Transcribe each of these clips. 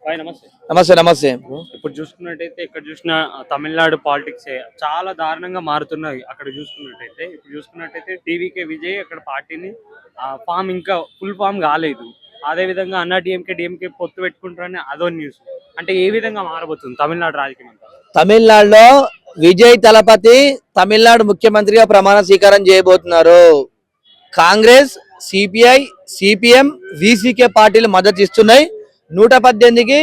నమస్తే. నమస్తే నమస్తే. ఇప్పుడు చూసుకున్నట్టయితే ఇక్కడ చూసిన తమిళనాడు పాలిటిక్స్ చాలా దారుణంగా మారుతున్నాయి. అక్కడ చూసుకున్నట్టయితే టీవీకే విజయ్ అక్కడ పార్టీని ఫామ్ ఇంకా ఫుల్ ఫామ్ కాలేదు. అదే విధంగా అన్నా డిఎంకే పొత్తు పెట్టుకుంటారని అదో న్యూస్. అంటే ఏ విధంగా మారబోతుంది తమిళనాడు రాజకీయం అంతా? తమిళనాడులో విజయ్ తలపతి తమిళనాడు ముఖ్యమంత్రిగా ప్రమాణ స్వీకారం చేయబోతున్నారు. కాంగ్రెస్, సిపిఐ, సిపిఎం, విసికే పార్టీలు మద్దతు ఇస్తున్నాయి. 118కి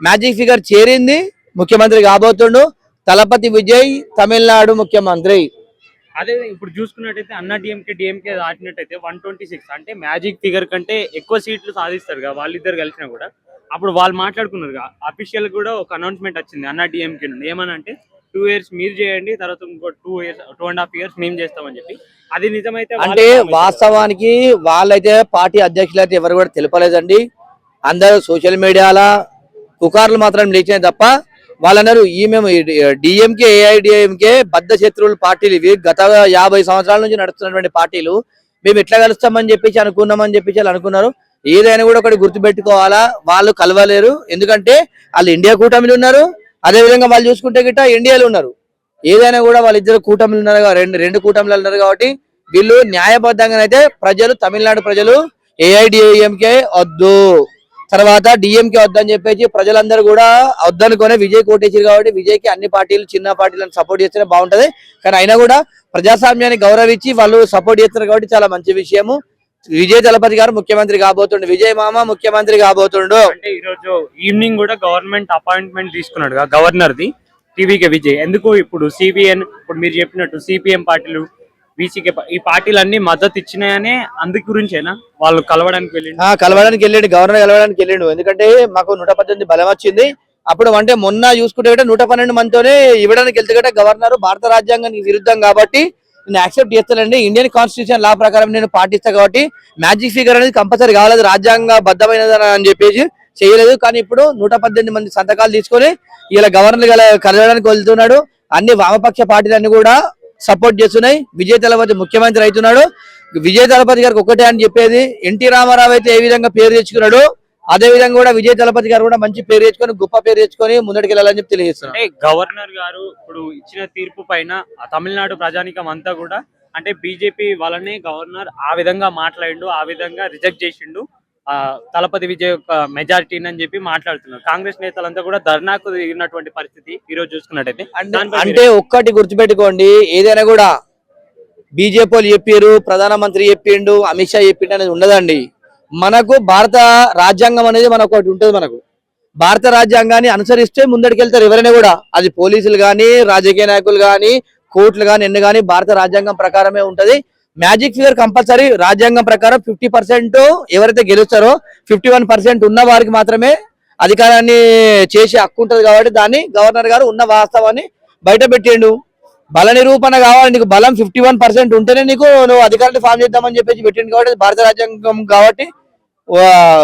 మ్యాజిక్ ఫిగర్ చేరింది. ముఖ్యమంత్రి కాబోతుండు తలపతి విజయ్, తమిళనాడు ముఖ్యమంత్రి. అదే ఇప్పుడు చూసుకున్నట్టయితే అన్నా డిఎంకే దాటినట్టయితే 126 అంటే మ్యాజిక్ ఫిగర్ కంటే ఎక్కువ సీట్లు సాధిస్తారు కదా వాళ్ళిద్దరు కలిసినా కూడా. అప్పుడు వాళ్ళు మాట్లాడుకున్నారు అఫీషియల్ కూడా ఒక అనౌన్స్మెంట్ వచ్చింది అన్నా డిఎంకే నుండి. ఏమనంటే 2 years మీరు చేయండి, తర్వాత ఇంకో 2.5 years మేము చేస్తామని చెప్పి. అది నిజమైతే అంటే వాస్తవానికి వాళ్ళైతే పార్టీ అధ్యక్షులు అయితే ఎవరు కూడా తెలపలేదండి. అందరూ సోషల్ మీడియాలో పుకార్లు మాత్రం లేచినాయి తప్ప వాళ్ళన్నారు మేము డిఎంకే, ఏఐడిఎంకే బద్ద శత్రువుల పార్టీలు ఇవి. గత 50 సంవత్సరాల నుంచి నడుస్తున్నటువంటి పార్టీలు. మేము ఎట్లా కలుస్తామని చెప్పేసి అనుకున్నామని చెప్పేసి వాళ్ళు అనుకున్నారు. ఏదైనా కూడా ఒకటి గుర్తుపెట్టుకోవాలా, వాళ్ళు కలవలేరు. ఎందుకంటే వాళ్ళు ఇండియా కూటమిలు ఉన్నారు, అదేవిధంగా వాళ్ళు చూసుకుంటే గిట్ట ఇండియాలో ఉన్నారు. ఏదైనా కూడా వాళ్ళిద్దరు కూటమిలు ఉన్నారు, రెండు కూటమిలు ఉన్నారు. కాబట్టి వీళ్ళు న్యాయబద్ధంగానైతే ప్రజలు, తమిళనాడు ప్రజలు ఏఐడిఎంకే వద్దు, తర్వాత డిఎంకే వద్దని చెప్పేసి ప్రజలందరూ కూడా వద్దనుకునే విజయ్ కోటేశ్వరి. కాబట్టి విజయ్కి అన్ని పార్టీలు, చిన్న పార్టీలను సపోర్ట్ చేస్తేనే బాగుంటది. కానీ అయినా కూడా ప్రజాస్వామ్యాన్ని గౌరవించి వాళ్ళు సపోర్ట్ చేస్తారు కాబట్టి చాలా మంచి విషయము. విజయ్ దళపతి గారు ముఖ్యమంత్రి కాబోతుండు, విజయ్ మామ ముఖ్యమంత్రి కాబోతుండు. అంటే ఈ రోజు ఈవినింగ్ కూడా గవర్నమెంట్ అపాయింట్మెంట్ తీసుకున్నాడు గవర్నర్ ది టీవీకే విజయ్. ఎందుకు ఇప్పుడు సిబిఎన్, ఇప్పుడు మీరు చెప్పినట్టు సిపిఎం పార్టీలు, బీసీకే ఈ పార్టీలన్నీ మద్దతు ఇచ్చినాయనే అందు గురించేనా వాళ్ళు కలవడానికి వెళ్ళిండు? గవర్నర్ కలవడానికి వెళ్ళిండు. ఎందుకంటే మాకు 118 బలం వచ్చింది. అప్పుడు అంటే మొన్న చూసుకుంటే 112 మందితోనే ఇవ్వడానికి వెళ్తే గవర్నర్ భారత రాజ్యాంగానికి విరుద్ధం కాబట్టి నేను యాక్సెప్ట్ చేస్తానండి, ఇండియన్ కాన్స్టిట్యూషన్ లా ప్రకారం నేను పాటిస్తా కాబట్టి మ్యాజిక్ ఫిగర్ అనేది కంపల్సరీ కాలేదు, రాజ్యాంగ బద్దమైనది అని చెప్పేసి చేయలేదు. కానీ ఇప్పుడు 118 మంది సంతకాలు తీసుకొని ఇలా గవర్నర్ కలవడానికి వెళ్తున్నాడు. అన్ని వామపక్ష పార్టీలన్నీ కూడా సపోర్ట్ చేస్తున్నాయి. విజయ్ దళపతి ముఖ్యమంత్రి అవుతున్నాడు. విజయ్ దళపతి గారికి ఒకటే అని చెప్పేది, ఎన్టీ రామారావు అయితే ఏ విధంగా పేరు తెచ్చుకున్నాడు అదే విధంగా కూడా విజయ్ దళపతి గారు కూడా మంచి పేరు తెచ్చుకొని, గొప్ప పేరు తెచ్చుకొని ముందడికి వెళ్ళాలని చెప్పి తెలియజేస్తున్నారు. గవర్నర్ గారు ఇప్పుడు ఇచ్చిన తీర్పు పైన తమిళనాడు ప్రజానికం అంతా కూడా అంటే బీజేపీ వాళ్ళనే గవర్నర్ ఆ విధంగా మాట్లాడిండు, ఆ విధంగా రిజెక్ట్ చేసిండు తలపతి విజయ్ యొక్క మెజారిటీని అని చెప్పి మాట్లాడుతున్నారు. కాంగ్రెస్ నేతలంతా కూడా ధర్నాకు దిగినటువంటి పరిస్థితి ఈ రోజు చూసుకున్నట్టయితే. అంటే ఒక్కటి గుర్తుపెట్టుకోండి, ఏదైనా కూడా బీజేపీ వాళ్ళు చెప్పారు, ప్రధానమంత్రి చెప్పిండు, అమిత్ షా చెప్పిండు అనేది ఉండదండి. మనకు భారత రాజ్యాంగం అనేది మనకు ఒకటి ఉంటుంది. మనకు భారత రాజ్యాంగాన్ని అనుసరిస్తే ముందడికెళ్తారు ఎవరైనా కూడా. అది పోలీసులు కానీ, రాజకీయ నాయకులు కానీ, కోర్టులు కానీ, ఎన్ని కానీ భారత రాజ్యాంగం ప్రకారమే ఉంటది. మ్యాజిక్ ఫిగర్ కంపల్సరీ రాజ్యాంగం ప్రకారం 50% ఎవరైతే గెలుస్తారో 51% ఉన్న వారికి మాత్రమే అధికారాన్ని చేసే హక్కు ఉంటుంది. కాబట్టి దాన్ని గవర్నర్ గారు ఉన్న వాస్తవాన్ని బయట పెట్టిండు. బల నిరూపణ కావాలి, నీకు బలం 51% ఉంటేనే నువ్వు అధికారాన్ని ఫామ్ చేద్దామని చెప్పేసి పెట్టిండు. కాబట్టి భారత రాజ్యాంగం కాబట్టి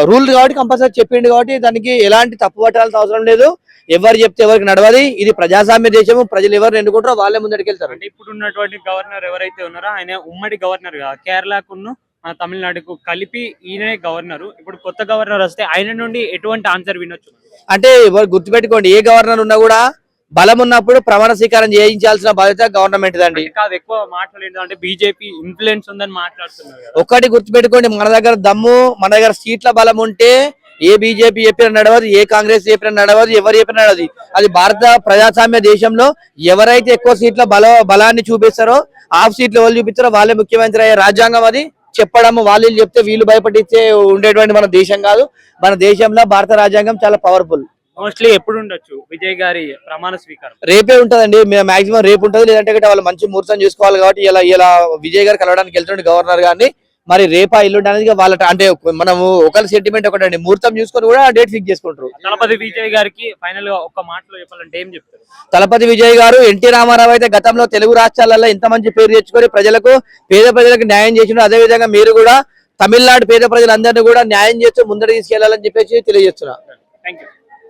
రూల్ కాబట్టి కంపల్సరీ చెప్పిండు. కాబట్టి దానికి ఎలాంటి తప్పు పట్టాల్సిన అవసరం లేదు. ఎవరు చెప్తే ఎవరికి నడవది. ఇది ప్రజాస్వామ్య దేశము, ప్రజలు ఎవరు ఎన్నుకుంటారో వాళ్ళే ముందడికి వెళ్తారు. అంటే ఇప్పుడు ఉన్నటువంటి గవర్నర్ ఎవరైతే ఉన్నారో ఆయన ఉమ్మడి గవర్నర్ కేరళకును మన తమిళనాడుకు కలిపి ఈయనే గవర్నర్. ఇప్పుడు కొత్త గవర్నర్ వస్తే ఆయన నుండి ఎటువంటి ఆన్సర్ వినొచ్చు? అంటే గుర్తుపెట్టుకోండి, ఏ గవర్నర్ ఉన్నా కూడా బలం ఉన్నప్పుడు ప్రమాణ స్వీకారం చేయించాల్సిన బాధ్యత గవర్నమెంట్ దండి. కాదు, ఎక్కువ మాట్లాడలేదు అంటే బీజేపీ ఇన్ఫ్లుయెన్స్ ఉందని మాట్లాడుతున్నారు. ఒక్కటి గుర్తుపెట్టుకోండి, మన దగ్గర దమ్ము, మన దగ్గర సీట్ల బలం ఉంటే ఏ బీజేపీ చెప్పిన నడవదు, ఏ కాంగ్రెస్ చెప్పిన నడవదు, ఎవరు చెప్పిన నడవదు. అది భారత ప్రజాస్వామ్య దేశంలో ఎవరైతే ఎక్కువ సీట్ల బలాన్ని చూపిస్తారో, హాఫ్ సీట్లు ఎవరు చూపిస్తారో వాళ్ళే ముఖ్యమంత్రి అయ్యే రాజ్యాంగం అది. చెప్పడము వాళ్ళు చెప్తే వీళ్ళు భయపడితే ఉండేటువంటి మన దేశం కాదు. మన దేశంలో భారత రాజ్యాంగం చాలా పవర్ఫుల్. మోస్ట్లీ ఎప్పుడు ఉండొచ్చు విజయ్ గారి ప్రమాణ స్వీకారం? రేపే ఉంటదండి, మాక్సిమం రేపు ఉంటుంది. లేదంటే వాళ్ళు మంచి ముహూర్తం చేసుకోవాలి. కాబట్టి ఇలా విజయ్ గారు కలవడానికి వెళ్తుండే గవర్నర్ గారిని. మరి రేపా ఇల్లుండి అనేది వాళ్ళ అంటే మనము ఒకరి సెంటిమెంట్ ఒకటండి, ముహూర్తం చూసుకొని కూడా డేట్ ఫిక్స్ చేసుకుంటారు. తలపతి విజయ్ గారికి ఫైనల్ గా ఒక మాటలో చెప్పాలంటే ఏం చెప్తారు? తలపతి విజయ్ గారు, ఎన్టీ రామారావు అయితే గతంలో తెలుగు రాష్ట్రాలలో ఇంత మంచి పేరు తెచ్చుకొని పేద ప్రజలకు న్యాయం చేసిండు. అదే విధంగా మీరు కూడా తమిళనాడు పేద ప్రజలందరినీ కూడా న్యాయం చేస్తూ ముందర తీసుకెళ్లాలని చెప్పేసి తెలియజేస్తున్నారు. Thank you.